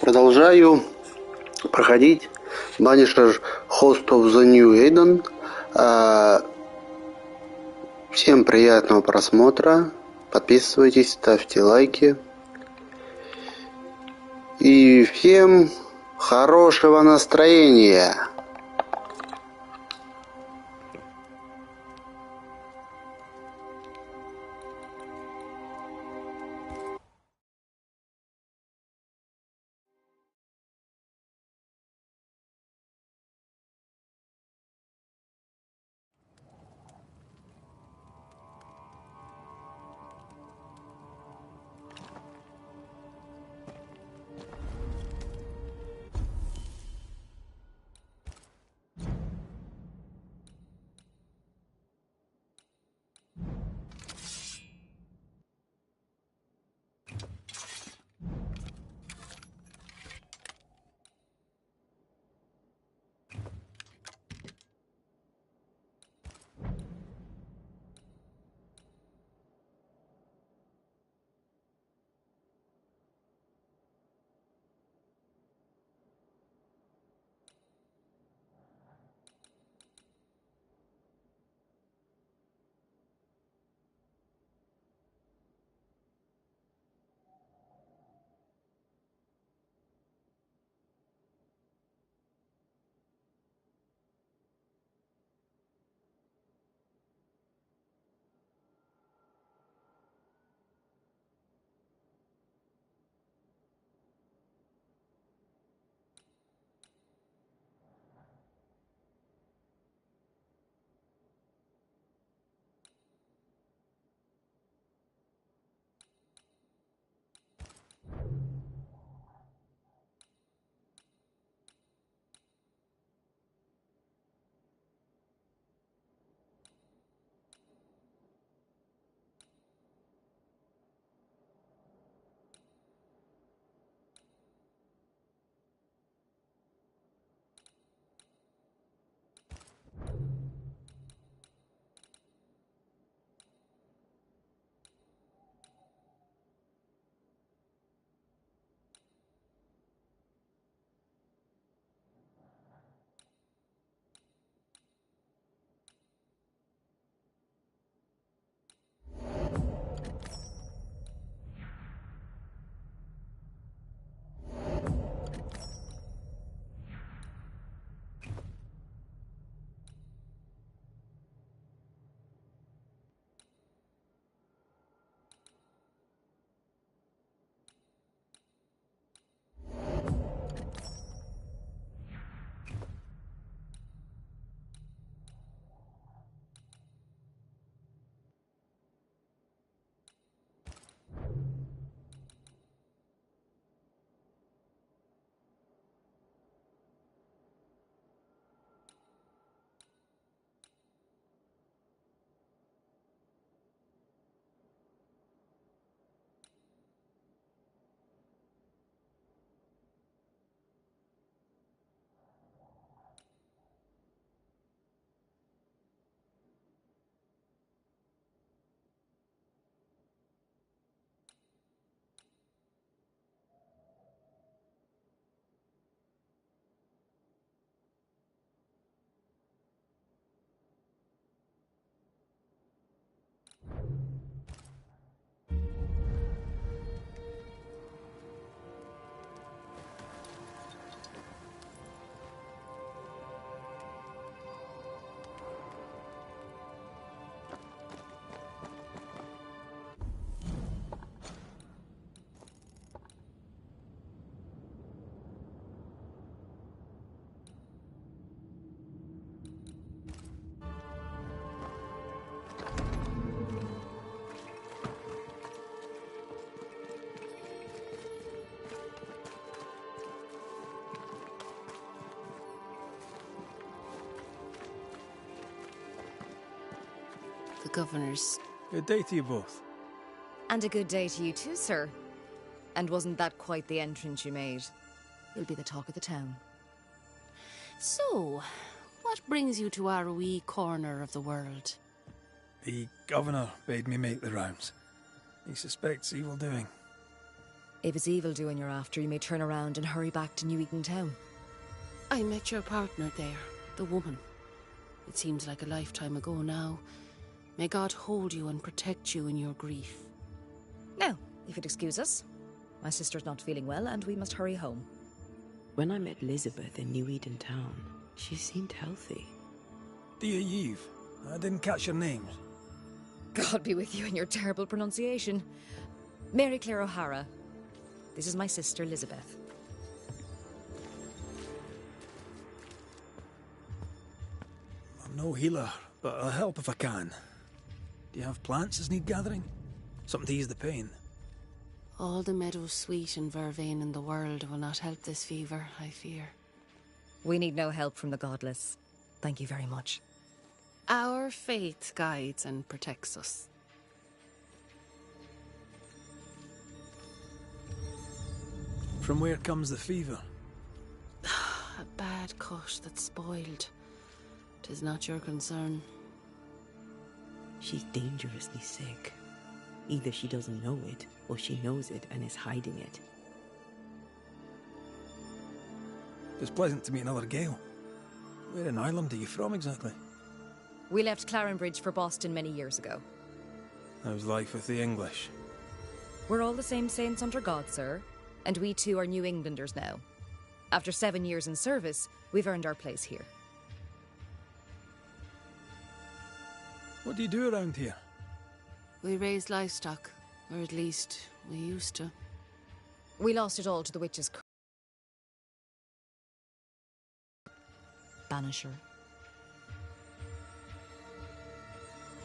Продолжаю проходить Banishers Host of the New Eden. Всем приятного просмотра. Подписывайтесь, ставьте лайки. И всем хорошего настроения. The Governors. Good day to you both. And a good day to you too, sir. And wasn't that quite the entrance you made? You'll be the talk of the town. So, what brings you to our wee corner of the world? The Governor bade me make the rounds. He suspects evil doing. If it's evil doing you're after, you may turn around and hurry back to New Eden Town. I met your partner there, the woman. It seems like a lifetime ago now. May God hold you and protect you in your grief. Now, if you'd excuse us, my sister's not feeling well and we must hurry home. When I met Elizabeth in New Eden Town, she seemed healthy. Dear Eve, I didn't catch your names. God be with you in your terrible pronunciation. Mary Claire O'Hara. This is my sister, Elizabeth. I'm no healer, but I'll help if I can. Do you have plants as need gathering? Something to ease the pain? All the meadow sweet and vervain in the world will not help this fever, I fear. We need no help from the godless. Thank you very much. Our faith guides and protects us. From where comes the fever? A bad cut that's spoiled. 'Tis not your concern. She's dangerously sick. Either she doesn't know it, or she knows it and is hiding it. It's pleasant to meet another Gale. Where in Ireland are you from exactly? We left Clarenbridge for Boston many years ago. How's life with the English? We're all the same saints under God, sir, and we too are New Englanders now. After 7 years in service, we've earned our place here. What do you do around here? We raise livestock, or at least we used to. We lost it all to the witches' Banisher.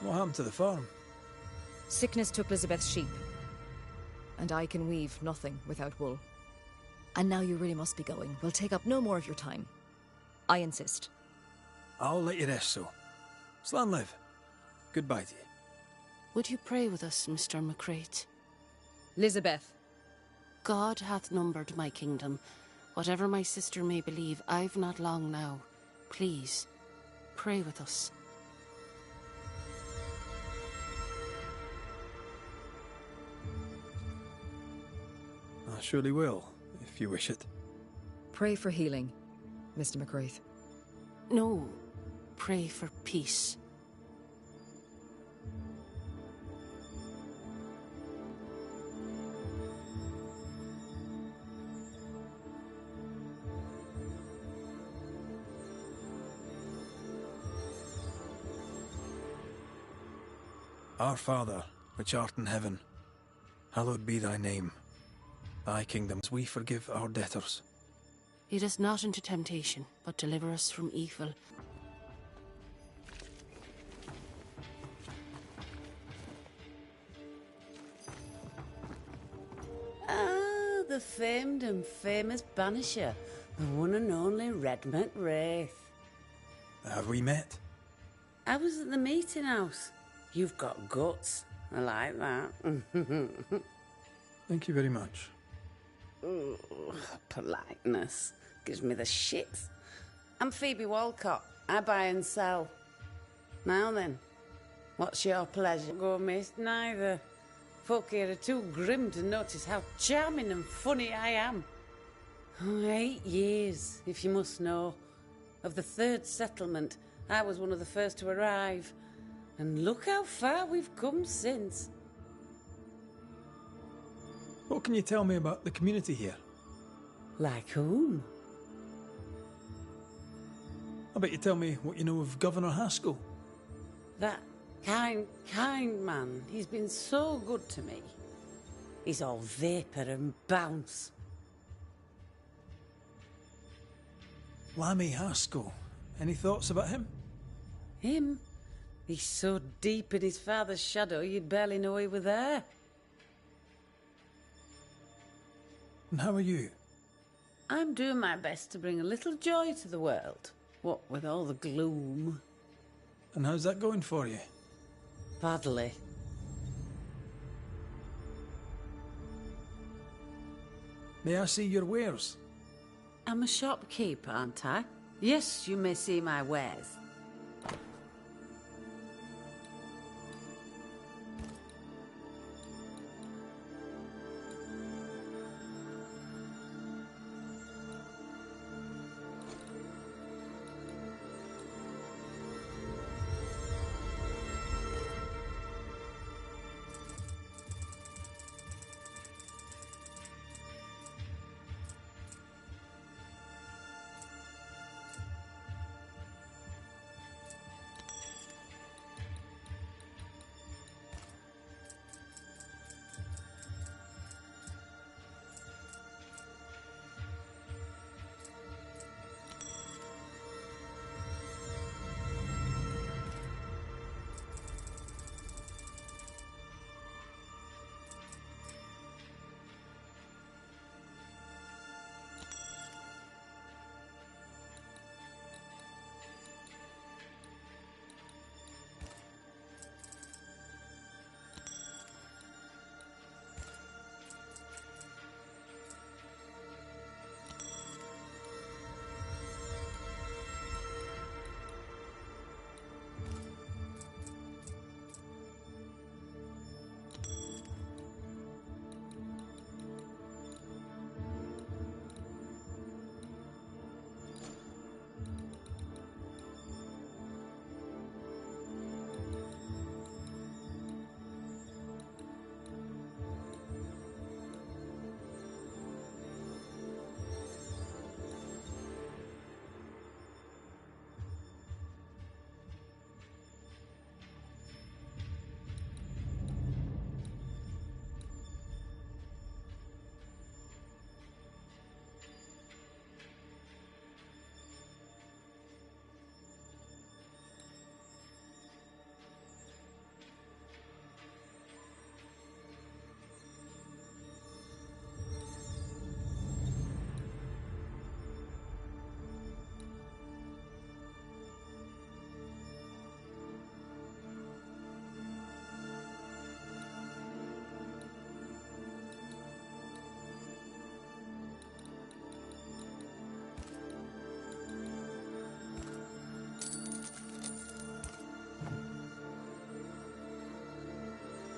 What happened to the farm? Sickness took Elizabeth's sheep, and I can weave nothing without wool. And now you really must be going. We'll take up no more of your time. I insist. I'll let you rest, so. Slan live. Goodbye to you. Would you pray with us, Mr. McCrate? Elizabeth. God hath numbered my kingdom. Whatever my sister may believe, I've not long now. Please, pray with us. I surely will, if you wish it. Pray for healing, Mr. McCraith. No, pray for peace. Our Father, which art in heaven, hallowed be thy name. Thy kingdom, as we forgive our debtors. Lead us not into temptation, but deliver us from evil. Ah, the famed and famous Banisher, the one and only Red McWraith. Have we met? I was at the meeting house. You've got guts. I like that. Thank you very much. Ooh, politeness gives me the shits. I'm Phoebe Walcott. I buy and sell. Now then, what's your pleasure? Go miss neither. Folk here are too grim to notice how charming and funny I am. 8 years, if you must know. Of the third settlement, I was one of the first to arrive. And look how far we've come since. What can you tell me about the community here? Like whom? I bet you tell me what you know of Governor Haskell. That kind man. He's been so good to me. He's all vapour and bounce. Lammy Haskell. Any thoughts about him? Him? He's so deep in his father's shadow you'd barely know he were there. And how are you? I'm doing my best to bring a little joy to the world. What with all the gloom. And how's that going for you? Badly. May I see your wares? I'm a shopkeeper, aren't I? Yes, you may see my wares.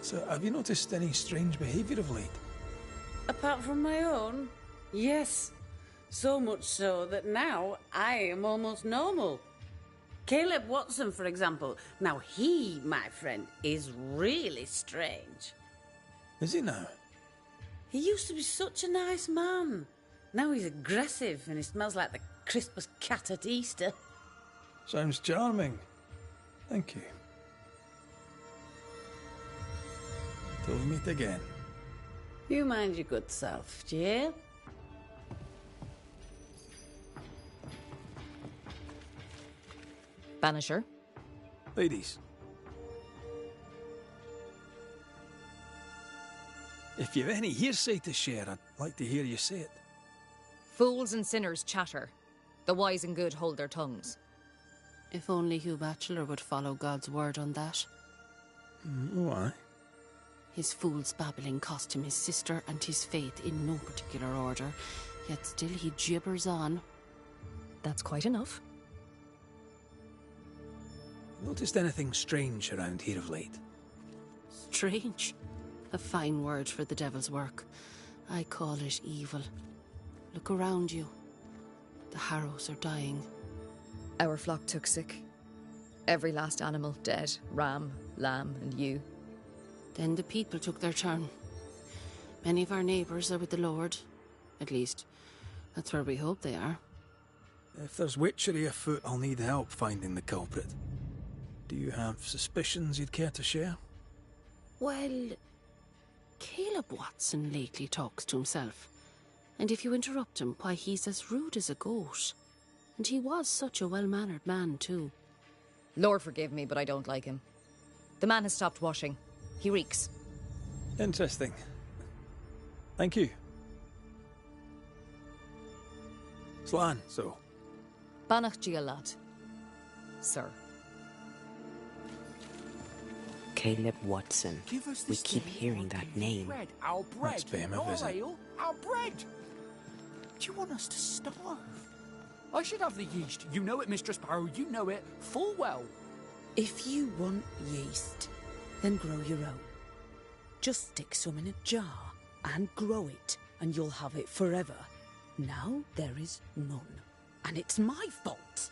So, have you noticed any strange behaviour of late? Apart from my own? Yes. So much so that now I am almost normal. Caleb Watson, for example. Now he, my friend, is really strange. Is he now? He used to be such a nice man. Now he's aggressive and he smells like the crispest cat at Easter. Sounds charming. Thank you. Till we meet again. You mind your good self, Jill. Banisher. Ladies. If you've any hearsay to share, I'd like to hear you say it. Fools and sinners chatter. The wise and good hold their tongues. If only Hugh Batchelor would follow God's word on that. Why? His fool's babbling cost him his sister and his faith in no particular order, yet still he gibbers on. That's quite enough. Noticed anything strange around here of late? Strange. A fine word for the devil's work. I call it evil. Look around you. The harrows are dying. Our flock took sick. Every last animal dead. Ram, lamb, and ewe. Then the people took their turn. Many of our neighbours are with the Lord. At least, that's where we hope they are. If there's witchery afoot, I'll need help finding the culprit. Do you have suspicions you'd care to share? Well, Caleb Watson lately talks to himself. And if you interrupt him, why, he's as rude as a goat. And he was such a well-mannered man, too. Lord forgive me, but I don't like him. The man has stopped washing. He reeks. Interesting. Thank you. Slán, so. Banach Gialad. Sir. Caleb Watson. We keep hearing that name. Bread, our bread. Let's pay him a Not visit. ale, our bread. Do you want us to starve? I should have the yeast. You know it, Mistress Barrow. You know it full well. If you want yeast, then grow your own. Just stick some in a jar and grow it, and you'll have it forever. Now there is none, and it's my fault.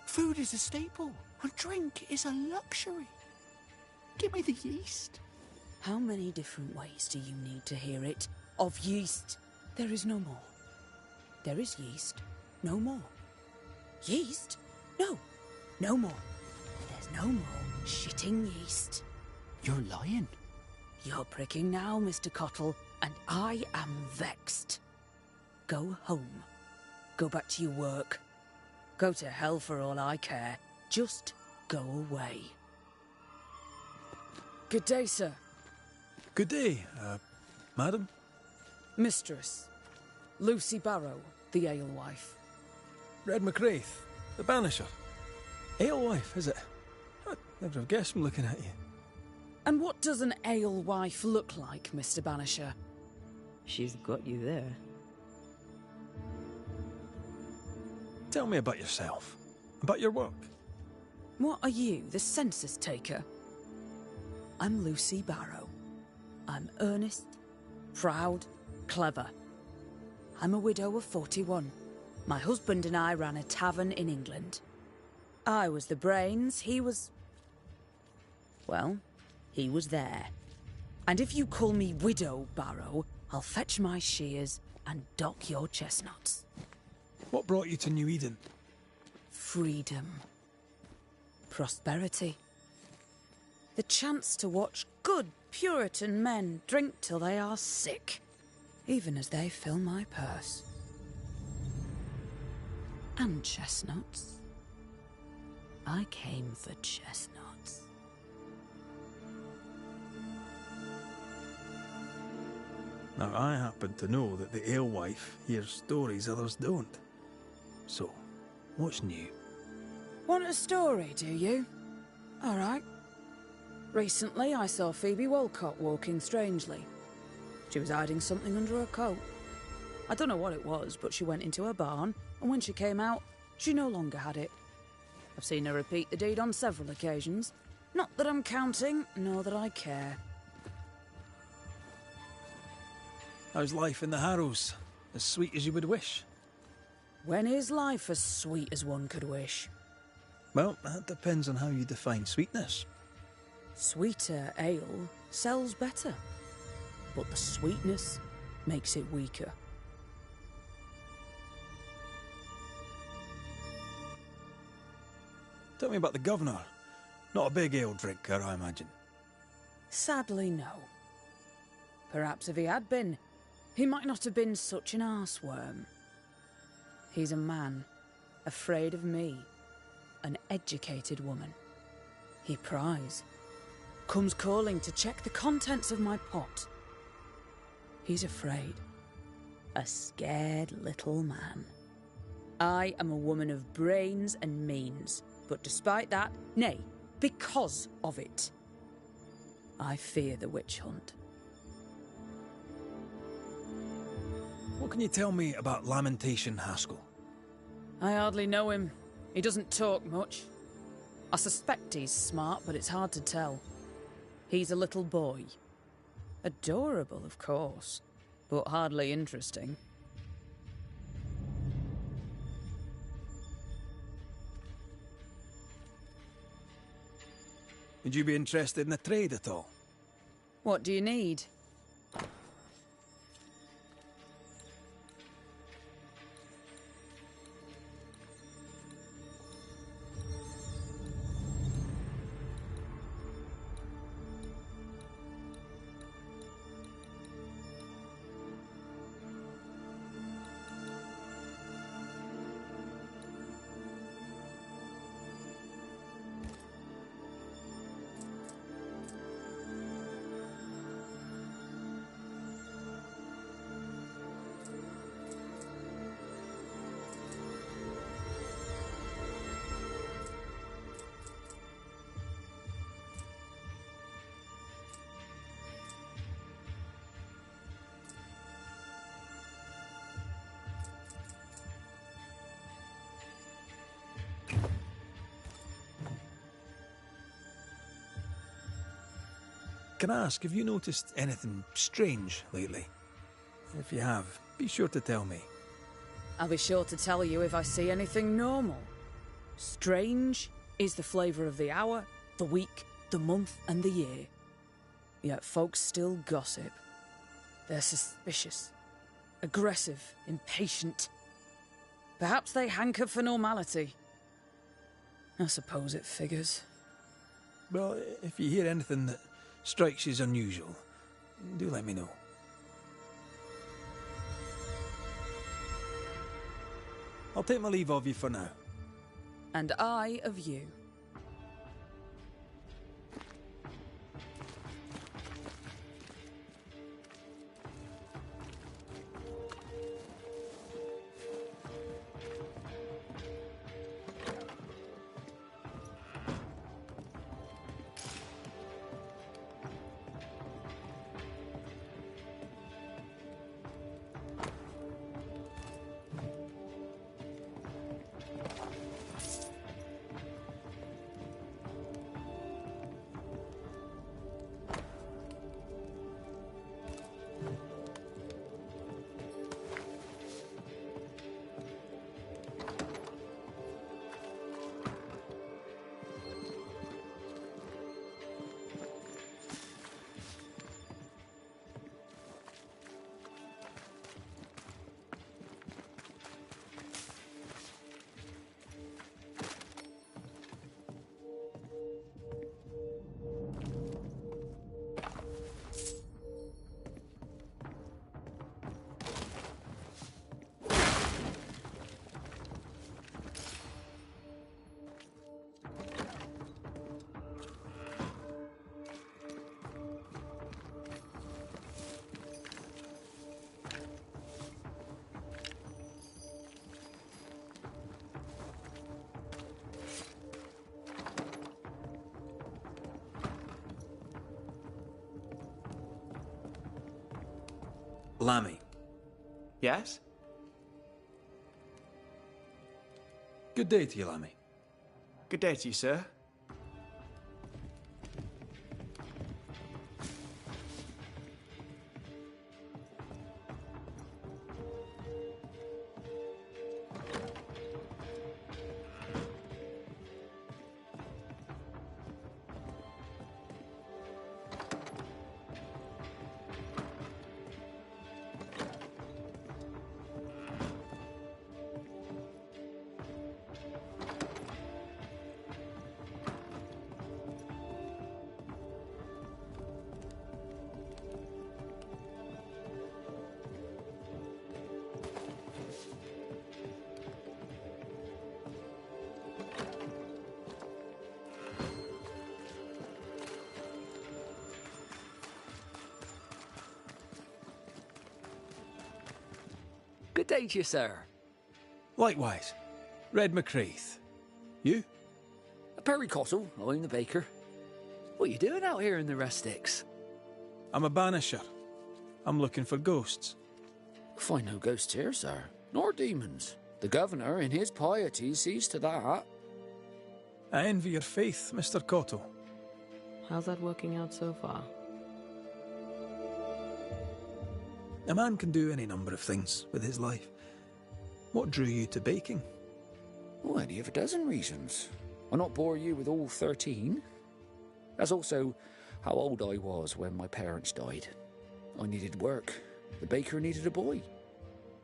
Food is a staple, and drink is a luxury. Give me the yeast. How many different ways do you need to hear it? Of yeast, there is no more. There is yeast, no more. Yeast? No, no more. There's no more shitting yeast. You're lying. You're pricking now, Mr. Cottle, and I am vexed. Go home. Go back to your work. Go to hell for all I care. Just go away. Good day, sir. Good day, madam. Mistress. Lucy Barrow, the alewife. Red McCraith, the Banisher. Alewife, is it? I'd never have guessed from looking at you. And what does an alewife look like, Mr. Banisher? She's got you there. Tell me about yourself. About your work. What are you, the census taker? I'm Lucy Barrow. I'm earnest, proud, clever. I'm a widow of 41. My husband and I ran a tavern in England. I was the brains, he was... well, he was there. And if you call me Widow Barrow, I'll fetch my shears and dock your chestnuts. What brought you to New Eden? Freedom. Prosperity. The chance to watch good Puritan men drink till they are sick, even as they fill my purse. And chestnuts. I came for chestnuts. Now, I happen to know that the alewife hears stories others don't. So, what's new? Want a story, do you? All right. Recently, I saw Phoebe Walcott walking strangely. She was hiding something under her coat. I don't know what it was, but she went into her barn, and when she came out, she no longer had it. I've seen her repeat the deed on several occasions. Not that I'm counting, nor that I care. How's life in the Harrows? As sweet as you would wish? When is life as sweet as one could wish? Well, that depends on how you define sweetness. Sweeter ale sells better, but the sweetness makes it weaker. Tell me about the governor. Not a big ale drinker, I imagine. Sadly, no. Perhaps if he had been, he might not have been such an arseworm. He's a man, afraid of me, an educated woman. He pries, comes calling to check the contents of my pot. He's afraid. A scared little man. I am a woman of brains and means, but despite that, nay, because of it, I fear the witch hunt. What can you tell me about Lamentation Haskell? I hardly know him. He doesn't talk much. I suspect he's smart, but it's hard to tell. He's a little boy. Adorable, of course, but hardly interesting. Would you be interested in a trade at all? What do you need? Can I ask, have you noticed anything strange lately? If you have, be sure to tell me. I'll be sure to tell you if I see anything normal. Strange is the flavour of the hour, the week, the month, and the year. Yet folks still gossip. They're suspicious, aggressive, impatient. Perhaps they hanker for normality. I suppose it figures. Well, if you hear anything that strikes you as unusual, do let me know. I'll take my leave of you for now. And I of you. Lammy. Yes? Good day to you, Lammy. Good day to you, sir. Good day to you, sir. Likewise. Red McCraith. You? Perry Cottle, I'm the baker. What are you doing out here in the rustics? I'm a banisher. I'm looking for ghosts. Find no ghosts here, sir, nor demons. The governor, in his piety, sees to that. I envy your faith, Mr. Cottle. How's that working out so far? A man can do any number of things with his life. What drew you to baking? Oh, any of a dozen reasons. I'll not bore you with all 13. That's also how old I was when my parents died. I needed work. The baker needed a boy.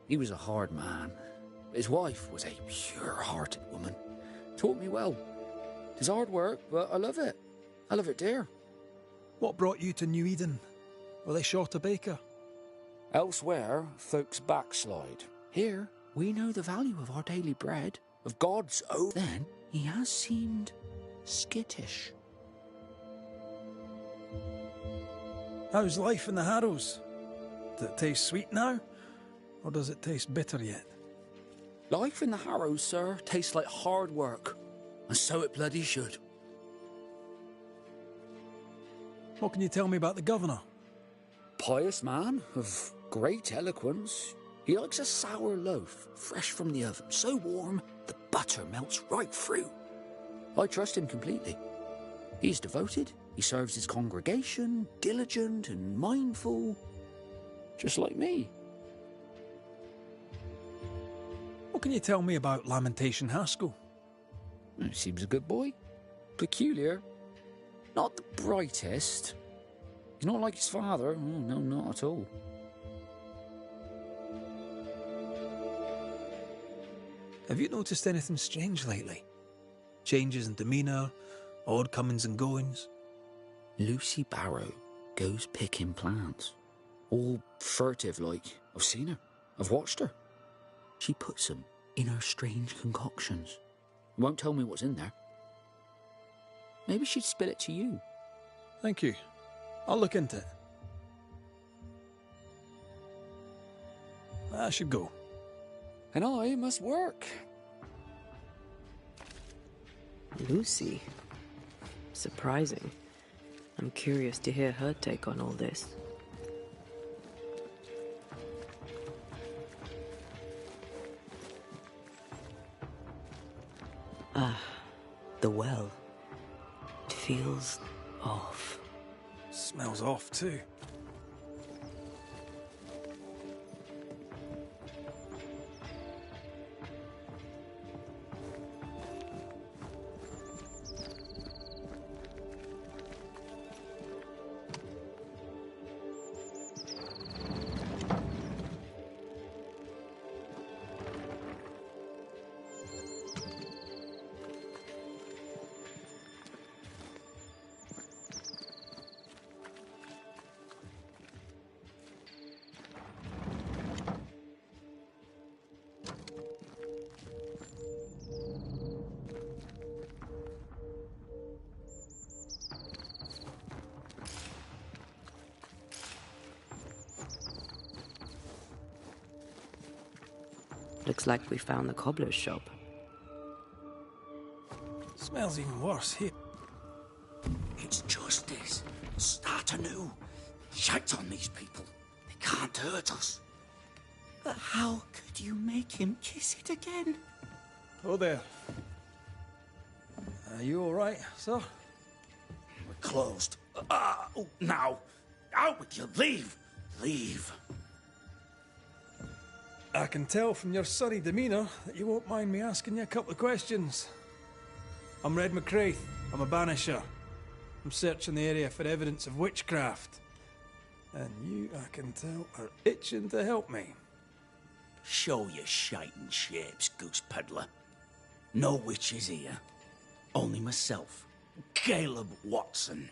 He was a hard man. His wife was a pure-hearted woman. Taught me well. It's hard work, but I love it. I love it dear. What brought you to New Eden? Were they short a baker? Elsewhere, folks backslide. Here, we know the value of our daily bread, of God's oath. Then, he has seemed skittish. How's life in the Harrows? Does it taste sweet now? Or does it taste bitter yet? Life in the Harrows, sir, tastes like hard work. And so it bloody should. What can you tell me about the governor? Pious man, of great eloquence. He likes a sour loaf, fresh from the oven, so warm the butter melts right through. I trust him completely. He's devoted, he serves his congregation, diligent and mindful, just like me. What can you tell me about Lamentation Haskell? He seems a good boy. Peculiar. Not the brightest. He's not like his father. Oh, no, not at all. Have you noticed anything strange lately? Changes in demeanour, odd comings and goings? Lucy Barrow goes picking plants. All furtive like. I've seen her. I've watched her. She puts them in her strange concoctions. Won't tell me what's in there. Maybe she'd spill it to you. Thank you. I'll look into it. I should go. And I must work. Lucy. Surprising. I'm curious to hear her take on all this. The well. It feels off. Smells off too. Looks like we found the cobbler's shop. Smells even worse here. It's justice. Start anew. Shite on these people. They can't hurt us. But how could you make him kiss it again? Oh there. Are you all right, sir? We're closed. Now. Out with you. Leave. Leave. I can tell from your surly demeanour that you won't mind me asking you a couple of questions. I'm Red McCraith. I'm a banisher. I'm searching the area for evidence of witchcraft. And you, I can tell, are itching to help me. Show your shiting shapes, goose peddler. No witches here. Only myself, Caleb Watson.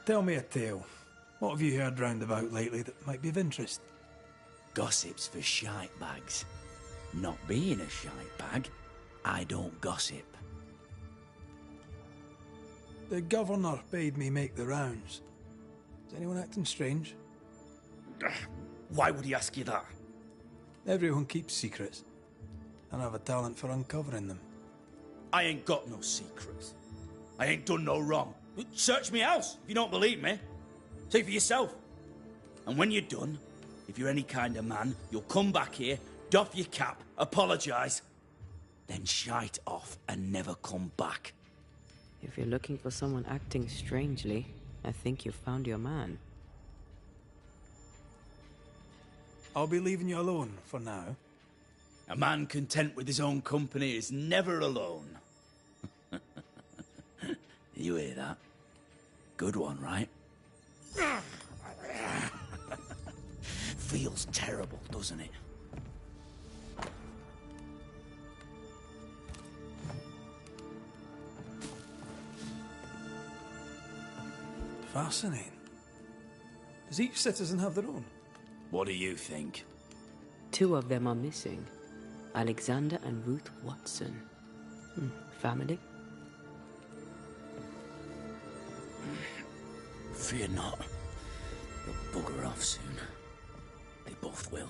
Tell me a tale. What have you heard round about lately that might be of interest? Gossip's for shite bags. Not being a shite bag, I don't gossip. The governor bade me make the rounds. Is anyone acting strange? Why would he ask you that? Everyone keeps secrets, and I have a talent for uncovering them. I ain't got no secrets. I ain't done no wrong. Search me house if you don't believe me. See for yourself. And when you're done, if you're any kind of man, you'll come back here, doff your cap, apologise, then shite off and never come back. If you're looking for someone acting strangely, I think you've found your man. I'll be leaving you alone for now. A man content with his own company is never alone. You hear that? Good one, right? Feels terrible, doesn't it? Fascinating. Does each citizen have their own? What do you think? 2 of them are missing. Alexander and Ruth Watson. Family? Fear not. They'll bugger off soon. They both will.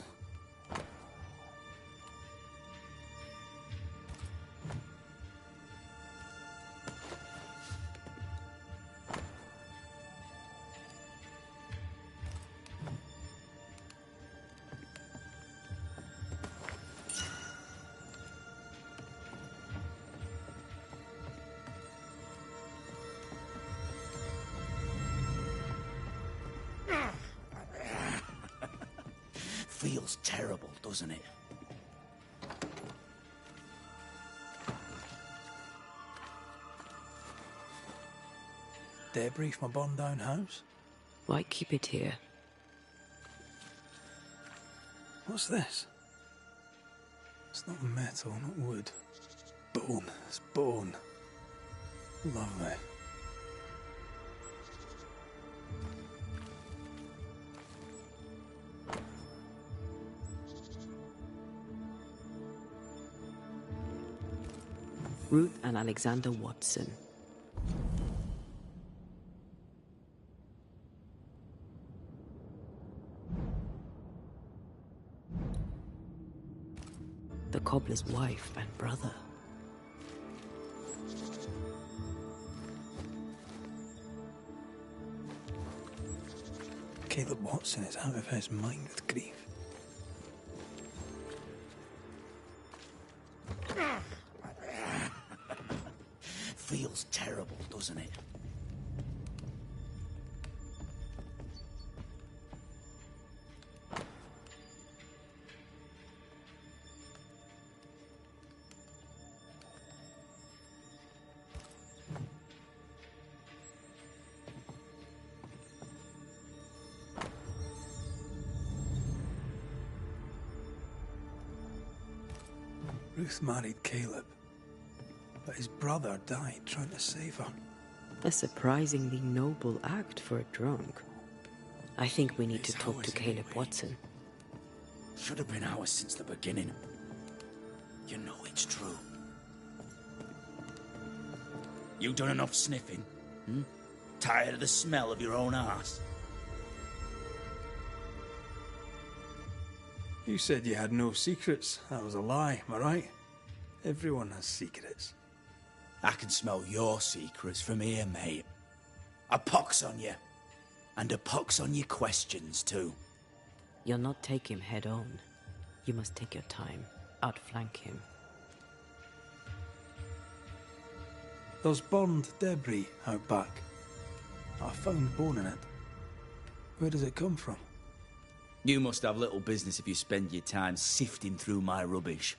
Feels terrible, doesn't it? Debris from a burned down house? Why keep it here? What's this? It's not metal, not wood. Bone. It's bone. Lovely. Ruth and Alexander Watson. The cobbler's wife and brother. Caleb Watson is out of his mind with grief. Feels terrible, doesn't it? Ruth married Caleb, but his brother died trying to save her. A surprisingly noble act for a drunk. I think we need to talk to Caleb Watson. Should have been ours since the beginning. You know it's true. You done enough sniffing? Tired of the smell of your own arse? You said you had no secrets. That was a lie, am I right? Everyone has secrets. I can smell your secrets from here, mate. A pox on you. And a pox on your questions, too. You'll not take him head on. You must take your time. Outflank him. There's burned debris out back. I found bone in it. Where does it come from? You must have little business if you spend your time sifting through my rubbish.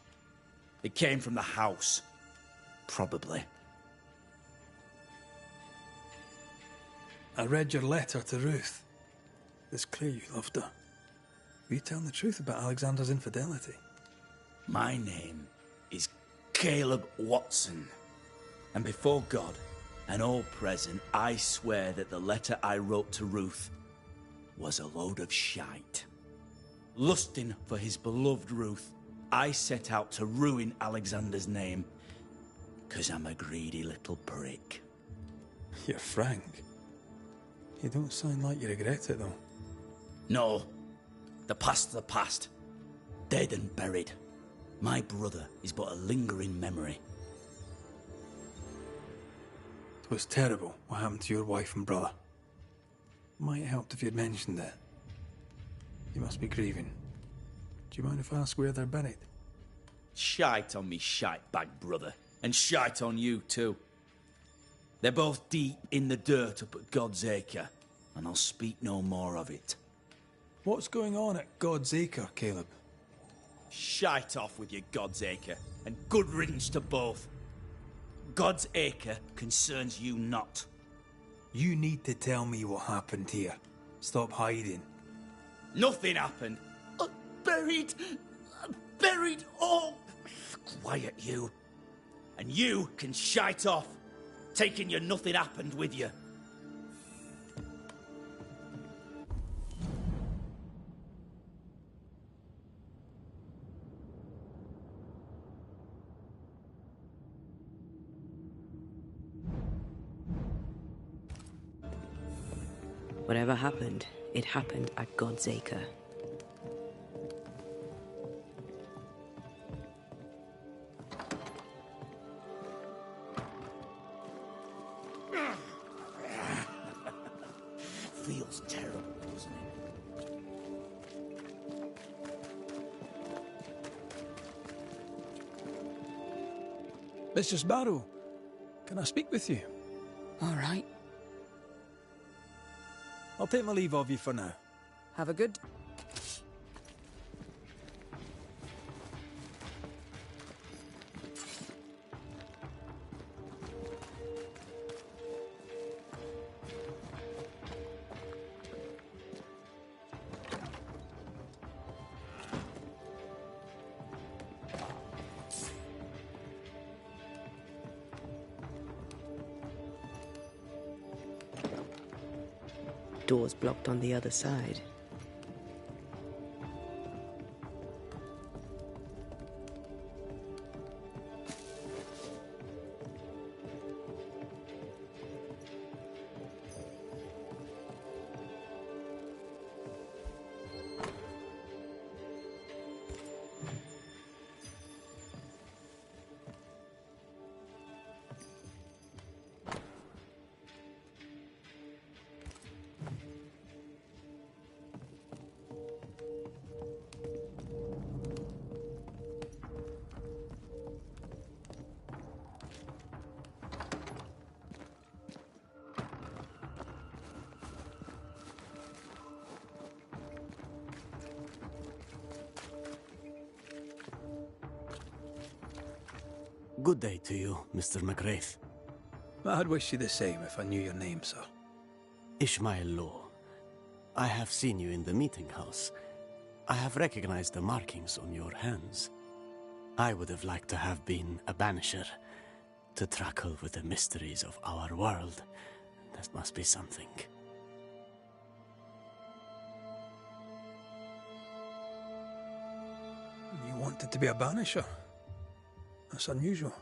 It came from the house. Probably. I read your letter to Ruth. It's clear you loved her. Were you telling the truth about Alexander's infidelity? My name is Caleb Watson. And before God and all present, I swear that the letter I wrote to Ruth was a load of shite. Lusting for his beloved Ruth, I set out to ruin Alexander's name, 'cause I'm a greedy little prick. You're frank. You don't sound like you regret it, though. No, The past's the past. Dead and buried. My brother is but a lingering memory. It was terrible what happened to your wife and brother. Might have helped if you'd mentioned it. You must be grieving. Do you mind if I ask where they're buried? Shite on me shite bag brother. And shite on you too. They're both deep in the dirt up at God's Acre. And I'll speak no more of it. What's going on at God's Acre, Caleb? Shite off with your God's Acre, and good riddance to both. God's Acre concerns you not. You need to tell me what happened here. Stop hiding. Nothing happened. Buried. Buried. Oh, quiet you. And you can shite off, taking your nothing happened with you. Whatever happened, it happened at God's Acre. Feels terrible, doesn't it? Mistress Barrow, can I speak with you? All right. I'll take my leave of you for now. Have a good... Doors blocked on the other side. Good day to you, Mr. McGrath. I'd wish you the same if I knew your name, sir. Ishmael Law. I have seen you in the meeting house. I have recognized the markings on your hands. I would have liked to have been a banisher, to truckle with the mysteries of our world. That must be something. You wanted to be a banisher? That's unusual.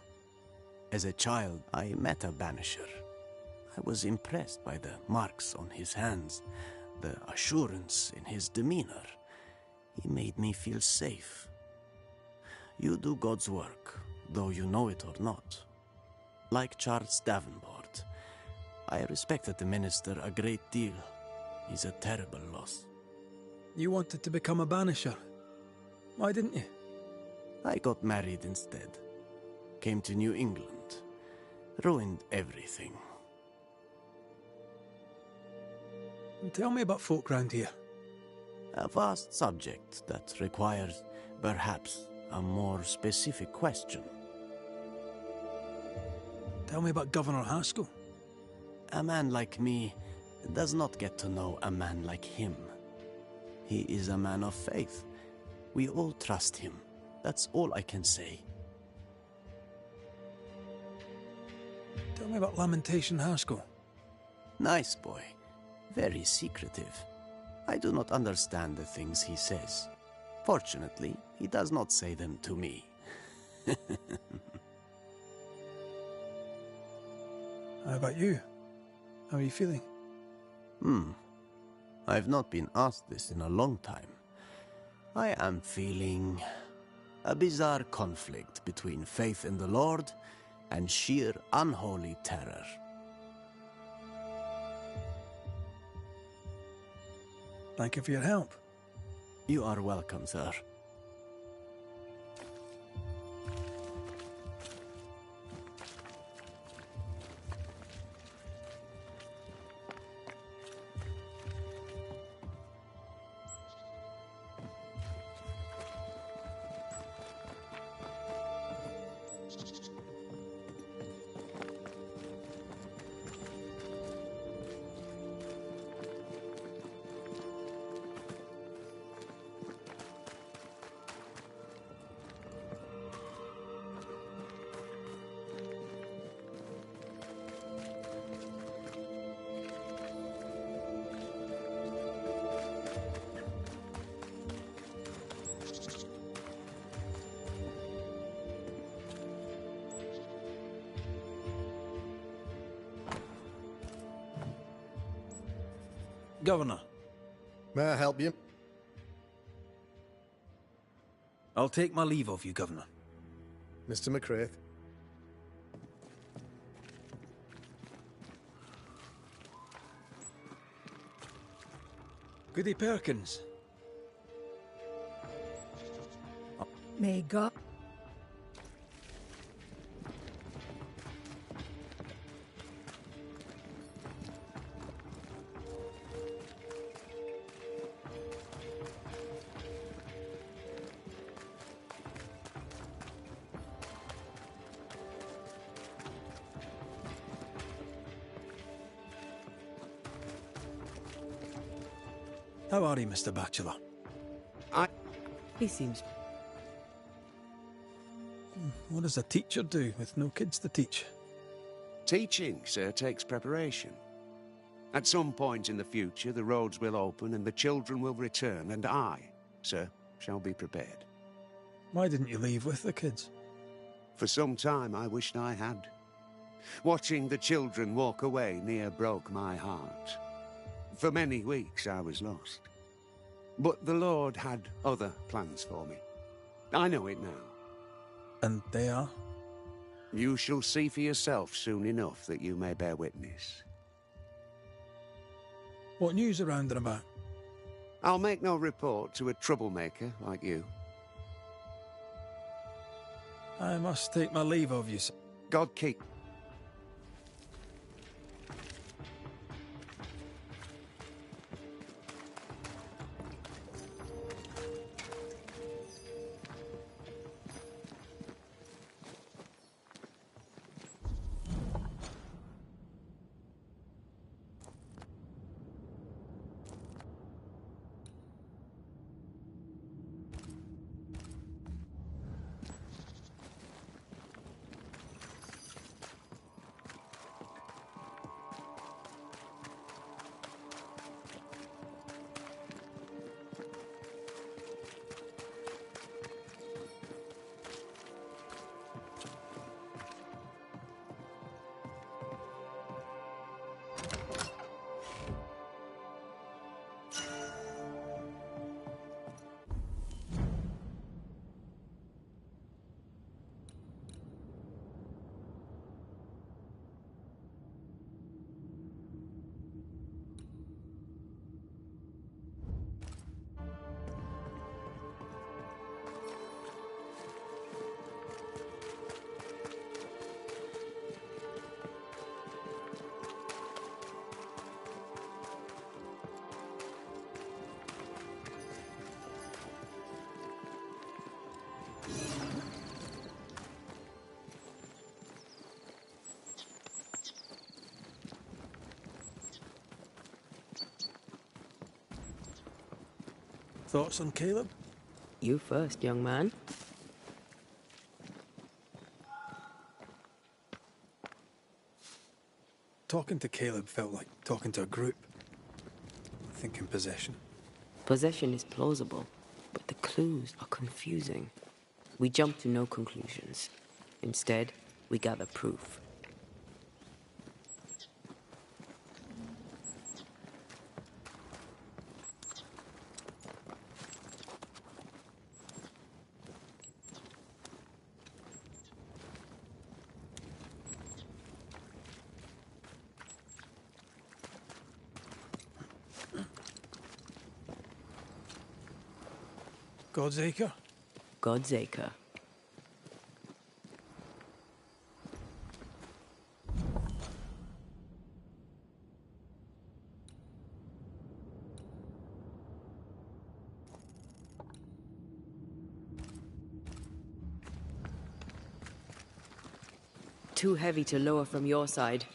As a child, I met a banisher. I was impressed by the marks on his hands, the assurance in his demeanor. He made me feel safe. You do God's work, though you know it or not. Like Charles Davenport, I respected the minister a great deal. He's a terrible loss. You wanted to become a banisher. Why didn't you? I got married instead. Came to New England. Ruined everything. Tell me about folk round here. A vast subject that requires, perhaps, a more specific question. Tell me about Governor Haskell. A man like me does not get to know a man like him. He is a man of faith. We all trust him. That's all I can say. Tell me about Lamentation Haskell. Nice boy. Very secretive. I do not understand the things he says. Fortunately, he does not say them to me. How about you? How are you feeling? I've not been asked this in a long time. I am feeling a bizarre conflict between faith in the Lord and sheer unholy terror. Thank you for your help. You are welcome, sir. Governor. May I help you? I'll take my leave of you, Governor. Mr. McCraith. Goody Perkins. May God... How are you, Mr. Bachelor? He seems... What does a teacher do with no kids to teach? Teaching, sir, takes preparation. At some point in the future, the roads will open and the children will return, and I, sir, shall be prepared. Why didn't you leave with the kids? For some time, I wished I had. Watching the children walk away near broke my heart. For many weeks, I was lost. But the Lord had other plans for me. I know it now. And they are? You shall see for yourself soon enough that you may bear witness. What news around and about? I'll make no report to a troublemaker like you. I must take my leave of you, sir. God keep... Thoughts on Caleb? You first, young man. Talking to Caleb felt like talking to a group. Thinking possession. Possession is plausible, but the clues are confusing. We jump to no conclusions. Instead, we gather proof. God's Acre? God's Acre. Too heavy to lower from your side.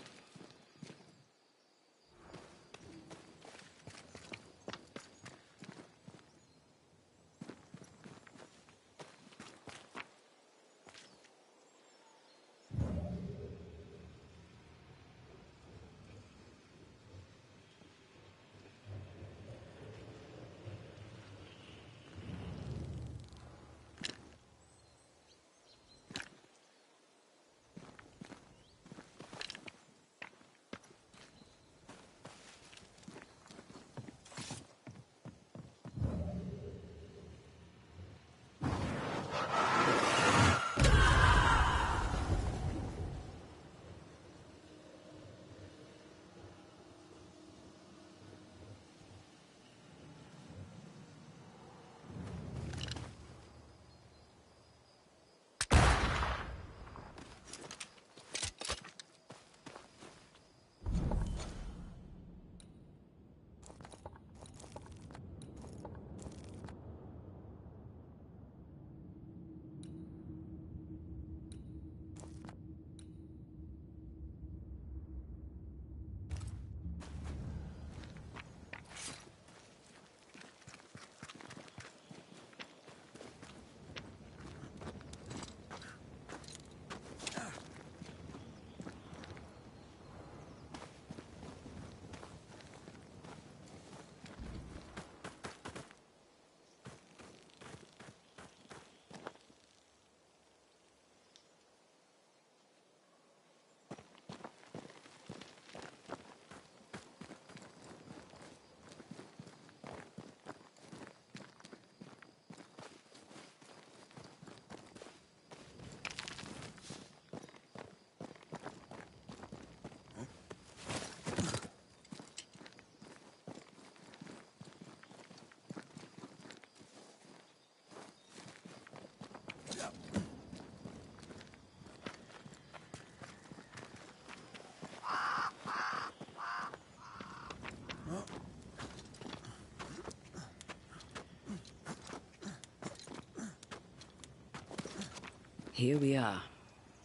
Here we are.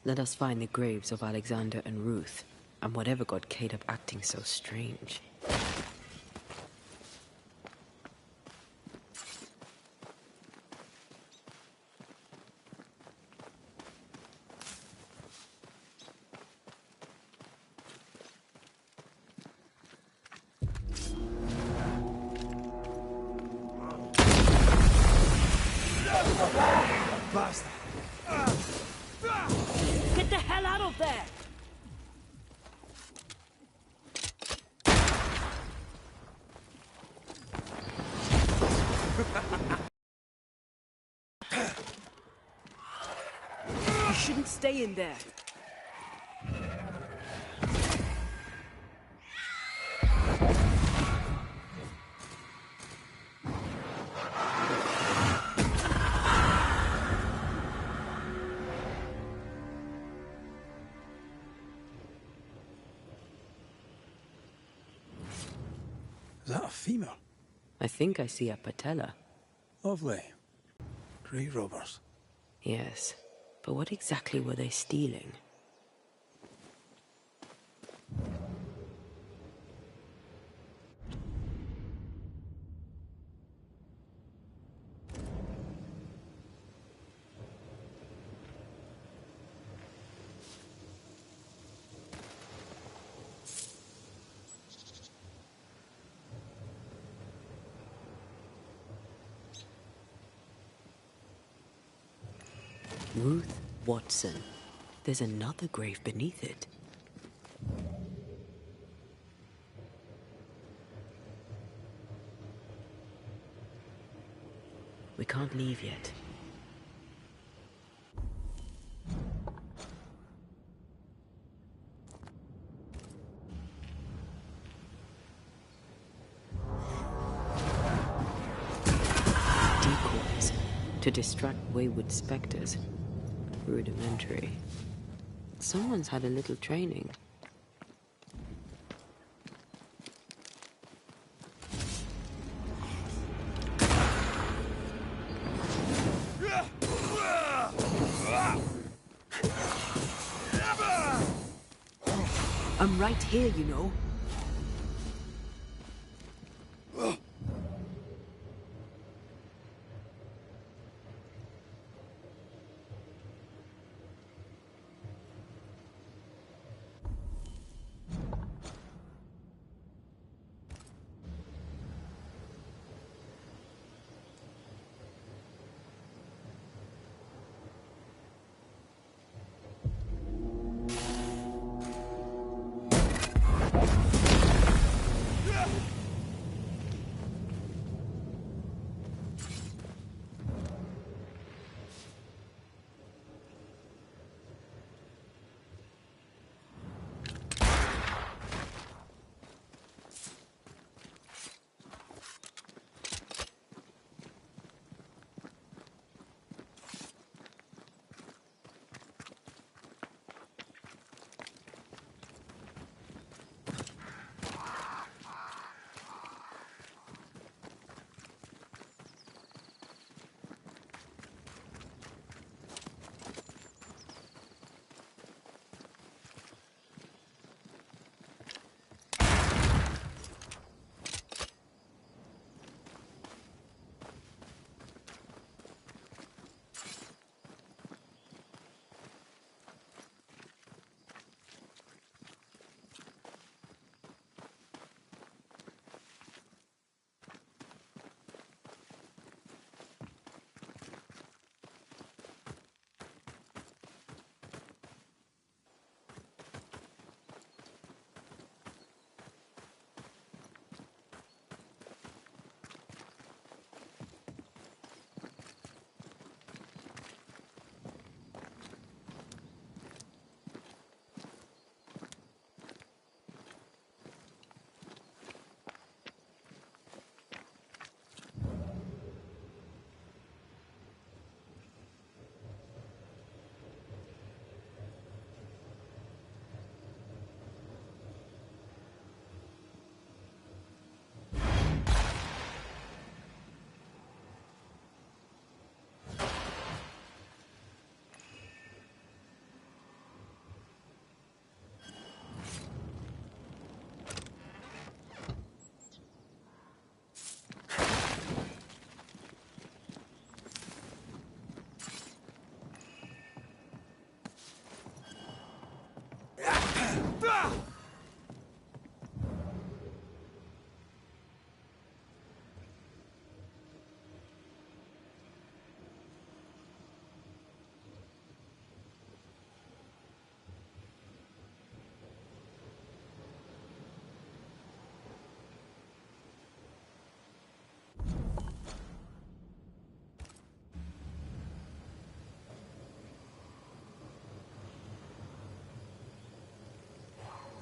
Let us find the graves of Alexander and Ruth, and whatever got Caleb acting so strange. Bastard! Get the hell out of there! You shouldn't stay in there. Is that a femur? I think I see a patella. Lovely. Grave robbers. Yes, but what exactly were they stealing? Ruth Watson. There's another grave beneath it. We can't leave yet. Decoys. distract wayward specters. Rudimentary. Someone's had a little training. I'm right here, you know.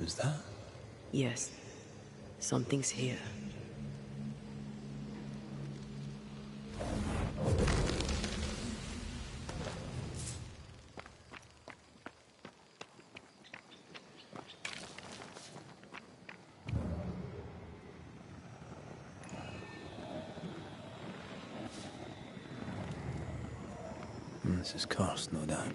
Who's that? Yes. Something's here. This is cursed, no doubt.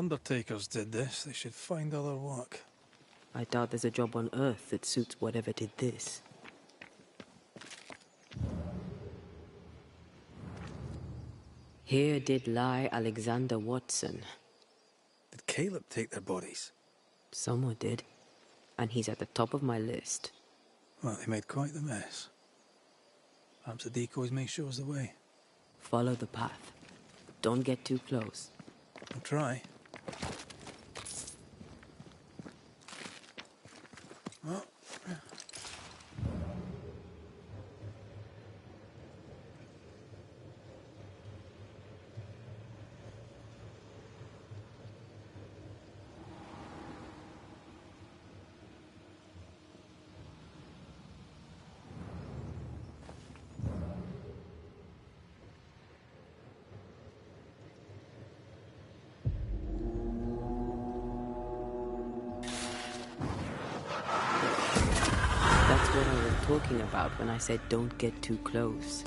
undertakers did this, they should find other work. I doubt there's a job on Earth that suits whatever did this. Here did lie Alexander Watson. Did Caleb take their bodies? Someone did. And he's at the top of my list. Well, they made quite the mess. Perhaps the decoys may show us the way. Follow the path. Don't get too close. I'll try. Oh. That's what I was talking about when I said don't get too close.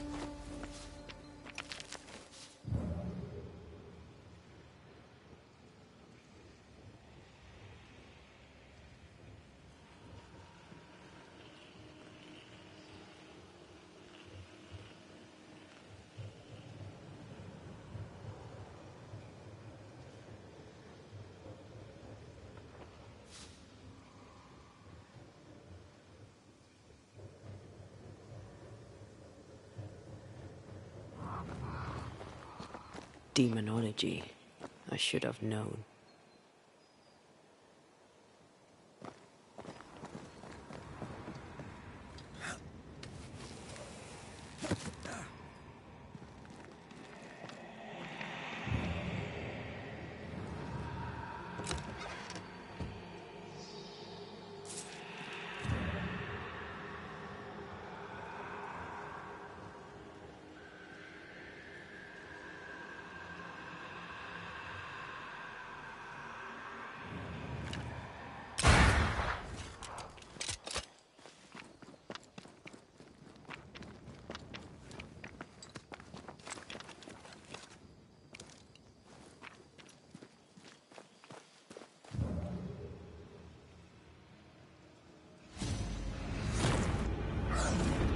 Demonology. I should have known.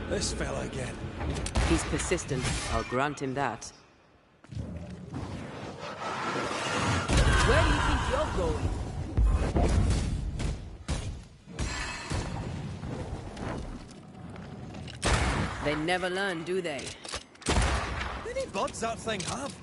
This fella again. He's persistent. I'll grant him that. Where do you think you're going? They never learn, do they? How many buds that thing have?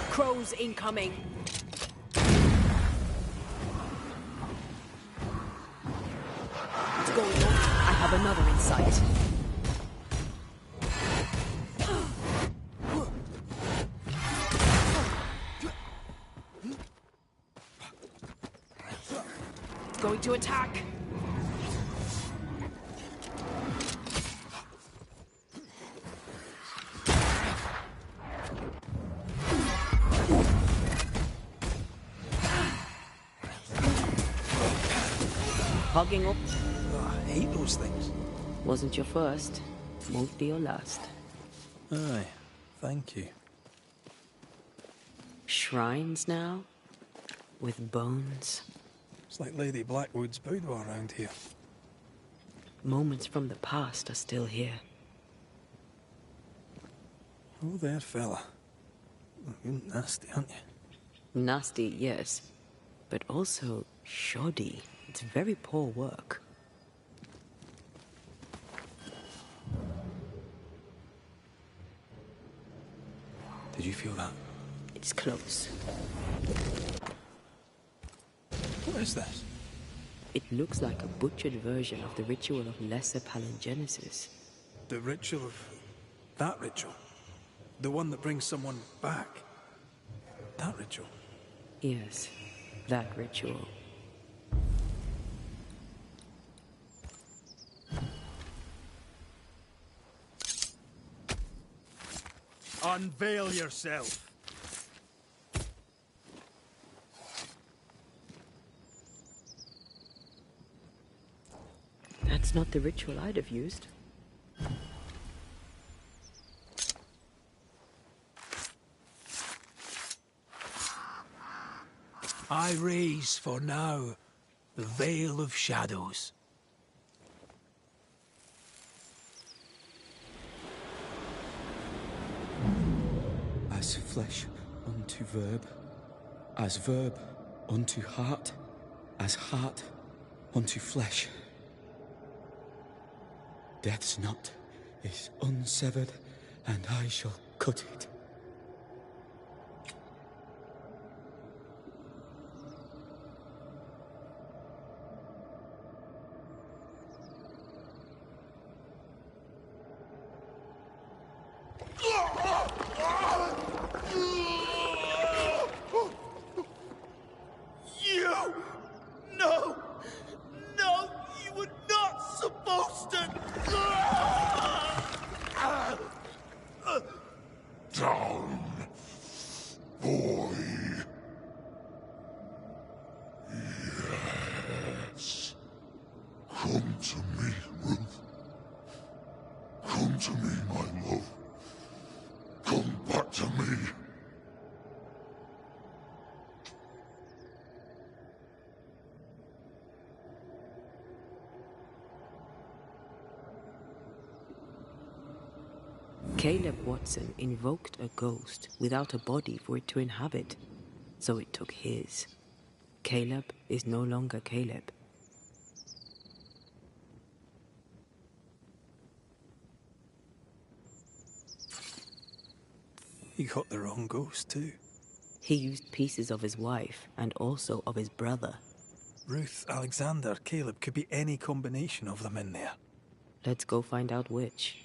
Crows incoming. What's going on? I have another in sight. It's going to attack. Hogging up. Oh, I hate those things. Wasn't your first. Won't be your last. Aye, thank you. Shrines now? With bones? It's like Lady Blackwood's boudoir around here. Moments from the past are still here. Oh, there, fella. You're nasty, aren't you? Nasty, yes. But also shoddy. It's very poor work. Did you feel that? It's close. What is this? It looks like a butchered version of the ritual of Lesser Palingenesis. The ritual of... that ritual? The one that brings someone back? That ritual? Yes, that ritual. Unveil yourself. That's not the ritual I'd have used. I raise for now the Veil of Shadows. As flesh unto verb, as verb unto heart, as heart unto flesh. Death's knot is unsevered, and I shall cut it. Come to me, Ruth. Come to me, my love. Come back to me. Caleb Watson invoked a ghost without a body for it to inhabit, so it took his. Caleb is no longer Caleb. He got the wrong ghost too. He used pieces of his wife and also of his brother. Ruth, Alexander, Caleb, could be any combination of them in there. Let's go find out which.